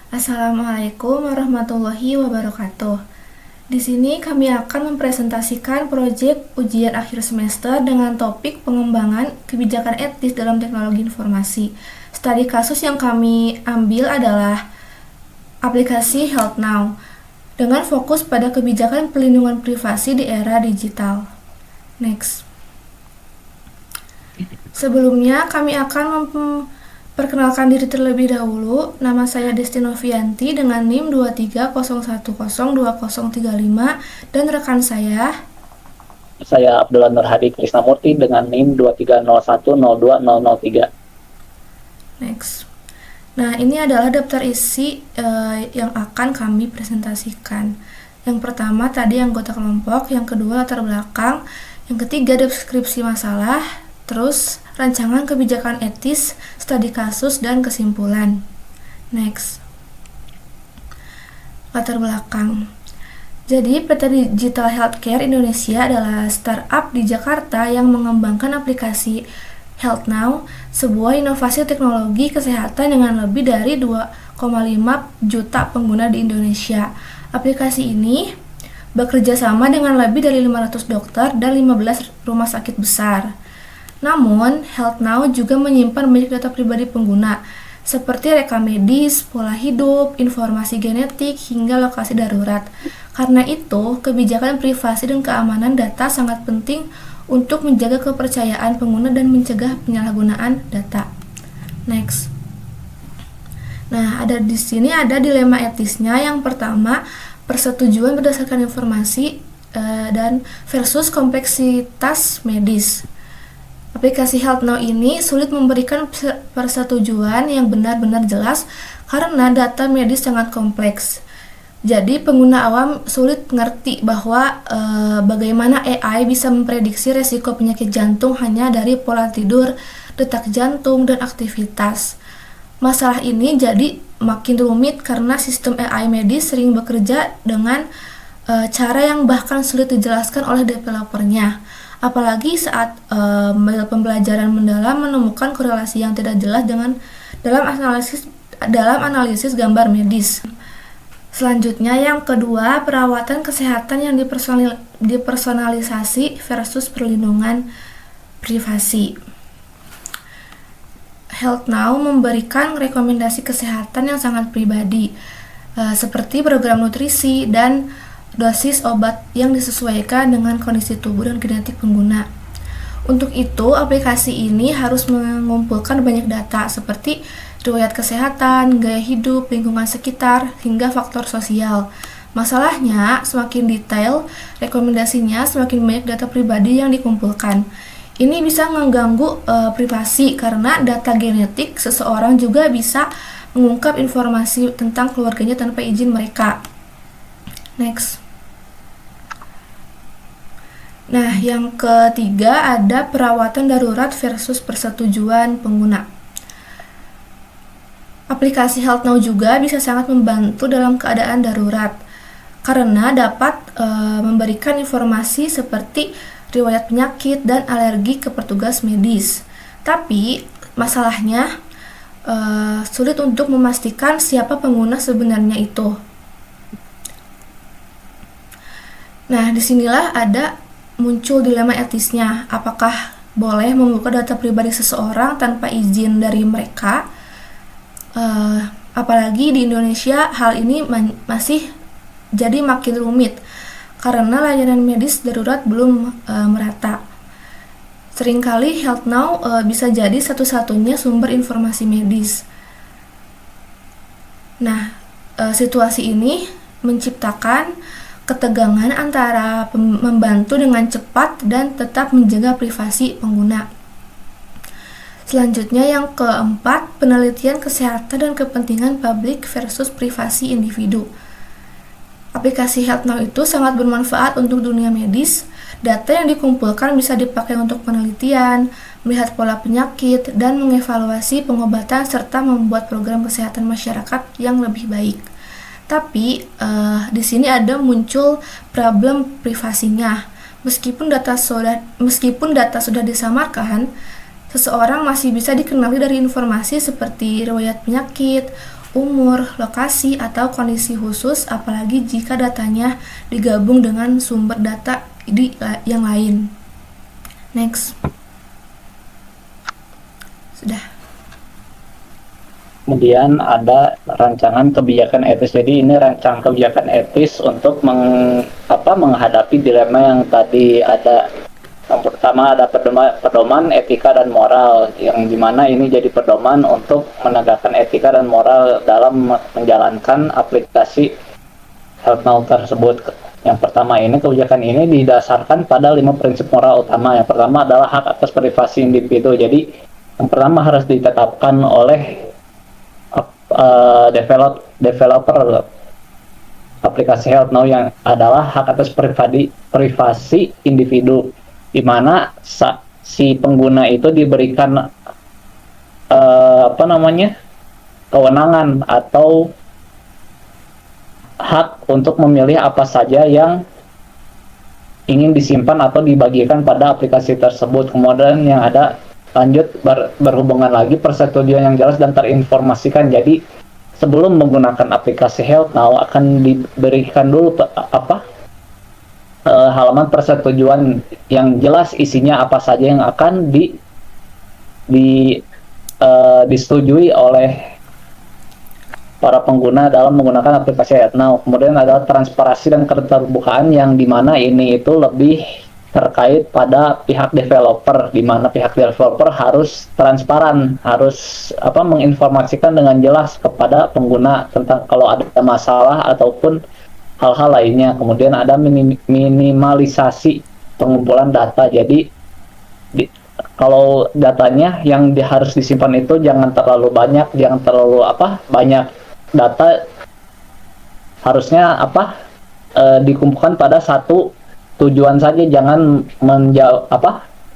Assalamualaikum warahmatullahi wabarakatuh. Di sini kami akan mempresentasikan proyek ujian akhir semester dengan topik pengembangan kebijakan etis dalam teknologi informasi. Studi kasus yang kami ambil adalah aplikasi Health Now dengan fokus pada kebijakan pelindungan privasi di era digital. Next. Sebelumnya kami akan perkenalkan diri terlebih dahulu. Nama saya Desti Novianti dengan NIM 230102035 dan rekan saya. Saya Abdullah Nur Hadi Krisnamurti dengan NIM 230102003. Next. Nah, ini adalah daftar isi yang akan kami presentasikan. Yang pertama tadi anggota kelompok, yang kedua latar belakang, yang ketiga deskripsi masalah, terus rancangan kebijakan etis, studi kasus, dan kesimpulan. Next. Latar belakang. Jadi, PT Digital Healthcare Indonesia adalah startup di Jakarta yang mengembangkan aplikasi Health Now, sebuah inovasi teknologi kesehatan dengan lebih dari 2,5 juta pengguna di Indonesia. Aplikasi ini bekerja sama dengan lebih dari 500 dokter dan 15 rumah sakit besar. Namun, Health Now juga menyimpan banyak data pribadi pengguna, seperti rekam medis, pola hidup, informasi genetik, hingga lokasi darurat. Karena itu, kebijakan privasi dan keamanan data sangat penting untuk menjaga kepercayaan pengguna dan mencegah penyalahgunaan data. Next. Nah, di sini ada dilema etisnya. Yang pertama, persetujuan berdasarkan informasi dan versus kompleksitas medis. Aplikasi Health Now ini sulit memberikan persetujuan yang benar-benar jelas karena data medis sangat kompleks. Jadi pengguna awam sulit mengerti bahwa bagaimana AI bisa memprediksi resiko penyakit jantung hanya dari pola tidur, detak jantung, dan aktivitas. Masalah ini jadi makin rumit karena sistem AI medis sering bekerja dengan cara yang bahkan sulit dijelaskan oleh developernya. Apalagi saat pembelajaran mendalam menemukan korelasi yang tidak jelas dalam analisis gambar medis. Selanjutnya yang kedua, perawatan kesehatan yang dipersonalisasi versus perlindungan privasi. Health Now memberikan rekomendasi kesehatan yang sangat pribadi, seperti program nutrisi dan dosis obat yang disesuaikan dengan kondisi tubuh dan genetik pengguna. Untuk itu, aplikasi ini harus mengumpulkan banyak data seperti riwayat kesehatan, gaya hidup, lingkungan sekitar, hingga faktor sosial. Masalahnya, semakin detail rekomendasinya, semakin banyak data pribadi yang dikumpulkan. Ini bisa mengganggu privasi karena data genetik seseorang juga bisa mengungkap informasi tentang keluarganya tanpa izin mereka. Next. Nah, yang ketiga ada perawatan darurat versus persetujuan pengguna. Aplikasi Health Now juga bisa sangat membantu dalam keadaan darurat karena dapat memberikan informasi seperti riwayat penyakit dan alergi ke petugas medis. Tapi masalahnya sulit untuk memastikan siapa pengguna sebenarnya itu. Nah, disinilah muncul dilema etisnya. Apakah boleh membuka data pribadi seseorang tanpa izin dari mereka? Apalagi di Indonesia hal ini masih jadi makin rumit karena layanan medis darurat belum merata. Seringkali Health Now bisa jadi satu-satunya sumber informasi medis. Nah, situasi ini menciptakan ketegangan antara membantu dengan cepat dan tetap menjaga privasi pengguna. Selanjutnya yang keempat, penelitian kesehatan dan kepentingan publik versus privasi individu. Aplikasi Health Now itu sangat bermanfaat untuk dunia medis. Data yang dikumpulkan bisa dipakai untuk penelitian, melihat pola penyakit, dan mengevaluasi pengobatan serta membuat program kesehatan masyarakat yang lebih baik. Tapi di sini ada muncul problem privasinya. Meskipun data sudah disamarkan, seseorang masih bisa dikenali dari informasi seperti riwayat penyakit, umur, lokasi, atau kondisi khusus, apalagi jika datanya digabung dengan sumber data yang lain. Next. Sudah. Kemudian ada rancangan kebijakan etis. Jadi ini rancangan kebijakan etis untuk menghadapi dilema yang tadi ada. Yang pertama ada pedoman etika dan moral, yang dimana ini jadi pedoman untuk menegakkan etika dan moral dalam menjalankan aplikasi Health Now tersebut. Yang pertama ini, kebijakan ini didasarkan pada 5 prinsip moral utama. Yang pertama adalah hak atas privasi individu. Jadi yang pertama harus ditetapkan oleh developer aplikasi Health Now yang adalah hak atas privasi individu, di mana si pengguna itu diberikan kewenangan atau hak untuk memilih apa saja yang ingin disimpan atau dibagikan pada aplikasi tersebut. Kemudian yang ada lanjut berhubungan lagi persetujuan yang jelas dan terinformasikan. Jadi sebelum menggunakan aplikasi Health Now akan diberikan dulu halaman persetujuan yang jelas isinya apa saja yang akan disetujui oleh para pengguna dalam menggunakan aplikasi Health Now. Kemudian ada transparansi dan keterbukaan, yang dimana ini itu lebih terkait pada pihak developer, di mana pihak developer harus transparan, harus menginformasikan dengan jelas kepada pengguna tentang kalau ada masalah ataupun hal-hal lainnya. Kemudian ada minimalisasi pengumpulan data. Jadi kalau datanya yang harus disimpan itu jangan terlalu banyak, jangan terlalu banyak data, harusnya dikumpulkan pada satu tujuan saja, jangan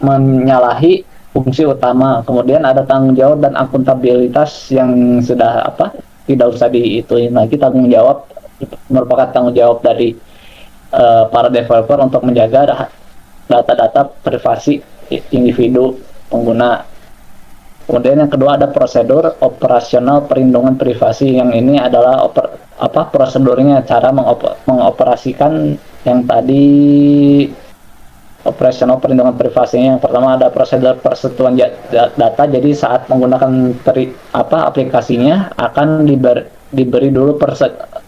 menyalahi fungsi utama. Kemudian ada tanggung jawab dan akuntabilitas yang sudah tidak usah diituin lagi. Tanggung jawab merupakan tanggung jawab dari para developer untuk menjaga data-data privasi individu pengguna. Kemudian yang kedua ada prosedur operasional perlindungan privasi, yang ini adalah prosedurnya, cara mengoperasikan yang tadi operasional perlindungan privasinya. Yang pertama ada prosedur persetujuan data. Jadi saat menggunakan aplikasinya akan diberi dulu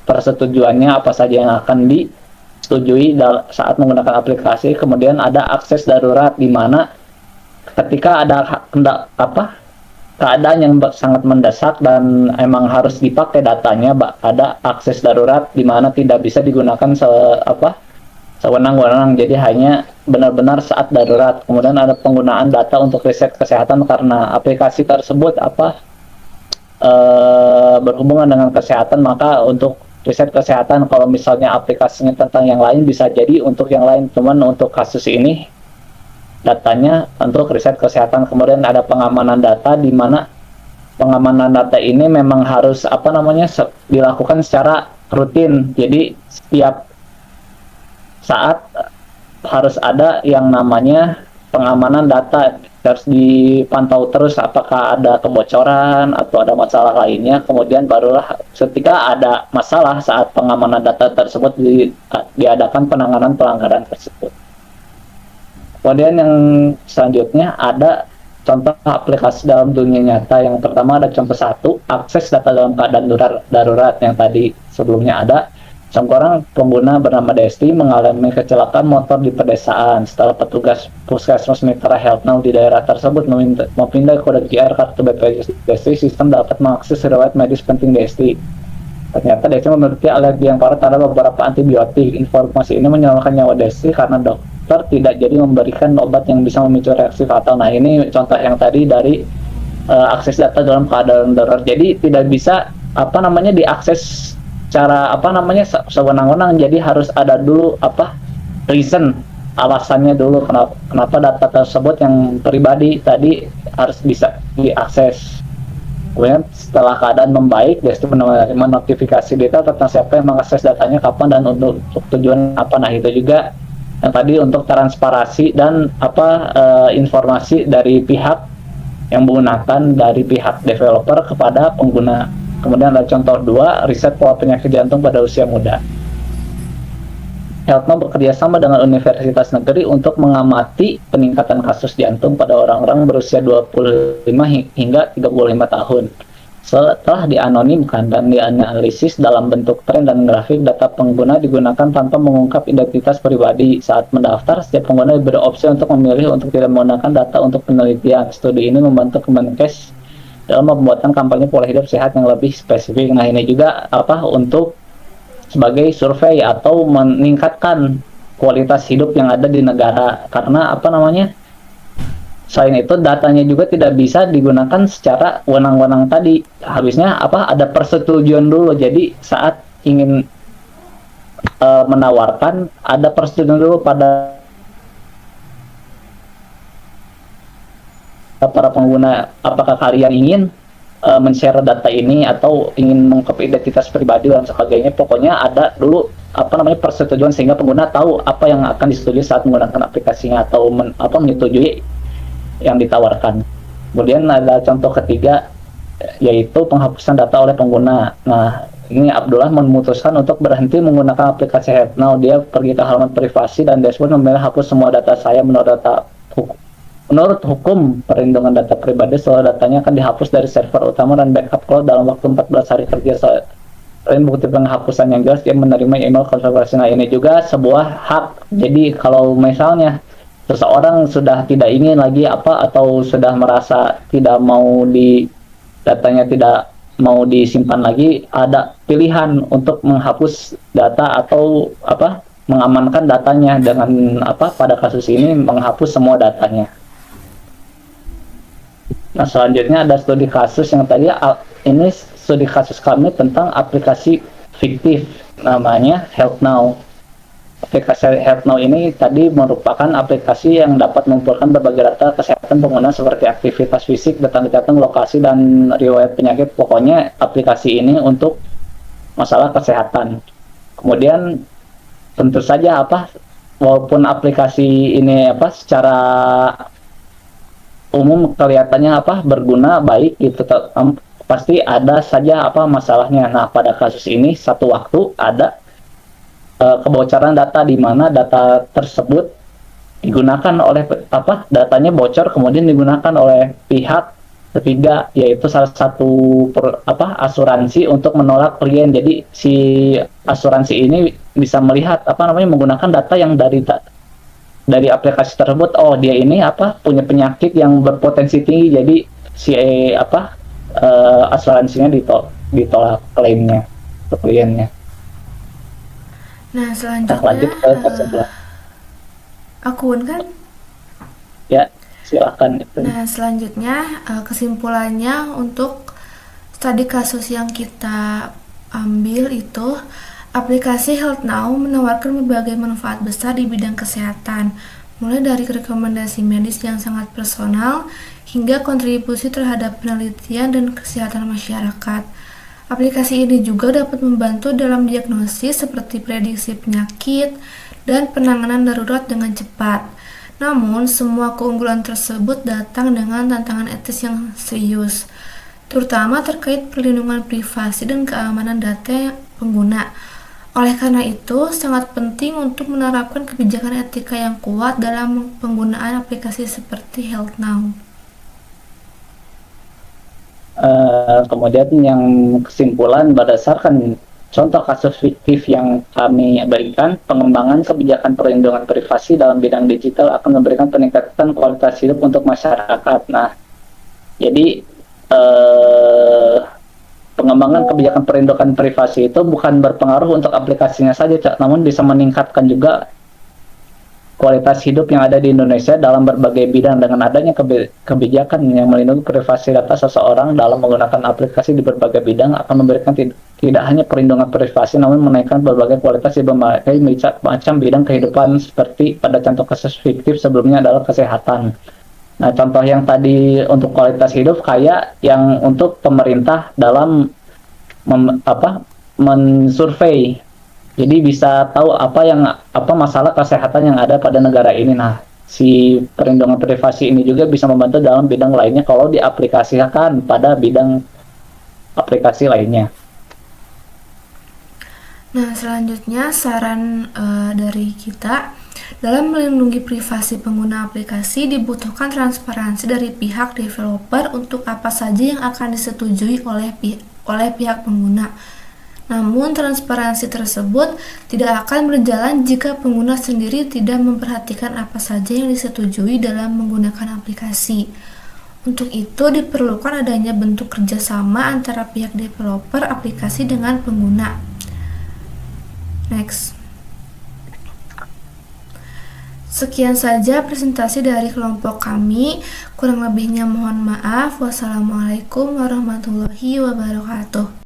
persetujuannya apa saja yang akan disetujui saat menggunakan aplikasi. Kemudian ada akses darurat, di mana ketika ada keadaan yang sangat mendesak dan emang harus dipakai datanya, ada akses darurat di mana tidak bisa digunakan sewenang-wenang, jadi hanya benar-benar saat darurat. Kemudian ada penggunaan data untuk riset kesehatan, karena aplikasi tersebut berhubungan dengan kesehatan, maka untuk riset kesehatan, kalau misalnya aplikasinya tentang yang lain bisa jadi untuk yang lain, cuman untuk kasus ini datanya untuk riset kesehatan. Kemudian ada pengamanan data, di mana pengamanan data ini memang harus dilakukan secara rutin. Jadi setiap saat harus ada yang namanya pengamanan data, harus dipantau terus apakah ada kebocoran atau ada masalah lainnya. Kemudian barulah ketika ada masalah saat pengamanan data tersebut diadakan penanganan pelanggaran tersebut. Kemudian yang selanjutnya ada contoh aplikasi dalam dunia nyata. Yang pertama ada contoh 1, akses data dalam keadaan darurat, yang tadi sebelumnya ada. Seorang pengguna bernama Desti mengalami kecelakaan motor di pedesaan. Setelah petugas puskesmas mitra Health Now di daerah tersebut memindai kode QR kartu BPJS Desti, sistem dapat mengakses riwayat medis penting Desti. Ternyata Desti memiliki alergi yang parah terhadap beberapa antibiotik. Informasi ini menyelamatkan nyawa Desti karena dokter tidak jadi memberikan obat yang bisa memicu reaksi fatal. Nah, ini contoh yang tadi dari akses data dalam keadaan darurat. Jadi tidak bisa diakses cara sewenang-wenang. Jadi harus ada dulu reason, alasannya dulu kenapa data tersebut yang pribadi tadi harus bisa diakses. Kemudian setelah keadaan membaik, Desti menerima notifikasi data tentang siapa yang mengakses datanya, kapan, dan untuk tujuan apa. Nah, itu juga yang tadi untuk transparansi dan informasi dari pihak yang menggunakan, dari pihak developer kepada pengguna Kemudian ada contoh 2, riset pola penyakit jantung pada usia muda. Health Now bekerja sama dengan universitas negeri untuk mengamati peningkatan kasus jantung pada orang-orang berusia 25 hingga 35 tahun. Setelah dianonimkan dan dianalisis dalam bentuk tren dan grafik, data pengguna digunakan tanpa mengungkap identitas pribadi. Saat mendaftar, setiap pengguna diberi opsi untuk memilih untuk tidak menggunakan data untuk penelitian. Studi ini membantu Kemenkes dalam pembuatan kampanye pola hidup sehat yang lebih spesifik. Nah, ini juga untuk sebagai survei atau meningkatkan kualitas hidup yang ada di negara, karena selain itu datanya juga tidak bisa digunakan secara wewenang-wewenang tadi. Habisnya ada persetujuan dulu. Jadi saat ingin menawarkan, ada persetujuan dulu pada para pengguna, apakah kalian ingin men-share data ini atau ingin mengungkap identitas pribadi dan sebagainya. Pokoknya ada dulu persetujuan sehingga pengguna tahu apa yang akan disetujui saat menggunakan aplikasinya atau menyetujui yang ditawarkan. Kemudian ada contoh ketiga, yaitu penghapusan data oleh pengguna. Nah, ini Abdullah memutuskan untuk berhenti menggunakan aplikasi Health Now. Dia pergi ke halaman privasi dan dashboard memilih hapus semua data saya menurut hukum perlindungan data pribadi. Setelah datanya akan dihapus dari server utama dan backup cloud dalam waktu 14 hari kerja. Selain bukti penghapusan yang jelas, dia menerima email konfirmasi. Nah, ini juga sebuah hak. Jadi kalau misalnya seseorang sudah tidak ingin lagi atau sudah merasa tidak mau datanya tidak mau disimpan lagi, ada pilihan untuk menghapus data atau mengamankan datanya dengan pada kasus ini menghapus semua datanya. Nah, selanjutnya ada studi kasus yang tadi, ini studi kasus kami tentang aplikasi fiktif namanya Health Now. Aplikasi Health Now ini tadi merupakan aplikasi yang dapat mengumpulkan berbagai data kesehatan pengguna seperti aktivitas fisik, data kesehatan, lokasi, dan riwayat penyakit. Pokoknya aplikasi ini untuk masalah kesehatan. Kemudian tentu saja walaupun aplikasi ini secara umum kelihatannya berguna baik gitu, pasti ada saja masalahnya. Nah, pada kasus ini satu waktu ada kebocoran data di mana data tersebut digunakan oleh datanya bocor kemudian digunakan oleh pihak ketiga, yaitu salah satu asuransi untuk menolak klien. Jadi si asuransi ini bisa melihat menggunakan data yang dari aplikasi tersebut. Oh, dia ini punya penyakit yang berpotensi tinggi, jadi si asuransinya ditolak klaimnya ke kliennya. Nah, selanjutnya lanjut ke sebelah. Akun kan? Ya, silakan. Nah, selanjutnya kesimpulannya untuk studi kasus yang kita ambil itu, aplikasi Health Now menawarkan berbagai manfaat besar di bidang kesehatan, mulai dari rekomendasi medis yang sangat personal hingga kontribusi terhadap penelitian dan kesehatan masyarakat. Aplikasi ini juga dapat membantu dalam diagnosis seperti prediksi penyakit dan penanganan darurat dengan cepat. Namun, semua keunggulan tersebut datang dengan tantangan etis yang serius, terutama terkait perlindungan privasi dan keamanan data pengguna. Oleh karena itu, sangat penting untuk menerapkan kebijakan etika yang kuat dalam penggunaan aplikasi seperti Health Now. Kemudian yang kesimpulan berdasarkan contoh kasus fiktif yang kami berikan, pengembangan kebijakan perlindungan privasi dalam bidang digital akan memberikan peningkatan kualitas hidup untuk masyarakat. Nah, jadi pengembangan kebijakan perlindungan privasi itu bukan berpengaruh untuk aplikasinya saja, namun bisa meningkatkan juga kualitas hidup yang ada di Indonesia dalam berbagai bidang. Dengan adanya kebijakan yang melindungi privasi data seseorang dalam menggunakan aplikasi di berbagai bidang akan memberikan tidak hanya perlindungan privasi, namun menaikkan berbagai kualitas di berbagai macam bidang kehidupan, seperti pada contoh kasus fiktif sebelumnya adalah kesehatan. Nah, contoh yang tadi untuk kualitas hidup kayak yang untuk pemerintah dalam mensurvei. Jadi bisa tahu apa masalah kesehatan yang ada pada negara ini. Nah, si perlindungan privasi ini juga bisa membantu dalam bidang lainnya kalau diaplikasikan pada bidang aplikasi lainnya. Nah, selanjutnya saran dari kita, dalam melindungi privasi pengguna aplikasi dibutuhkan transparansi dari pihak developer untuk apa saja yang akan disetujui oleh pihak pengguna. Namun, transparansi tersebut tidak akan berjalan jika pengguna sendiri tidak memperhatikan apa saja yang disetujui dalam menggunakan aplikasi. Untuk itu, diperlukan adanya bentuk kerjasama antara pihak developer aplikasi dengan pengguna. Next. Sekian saja presentasi dari kelompok kami. Kurang lebihnya mohon maaf. Wassalamualaikum warahmatullahi wabarakatuh.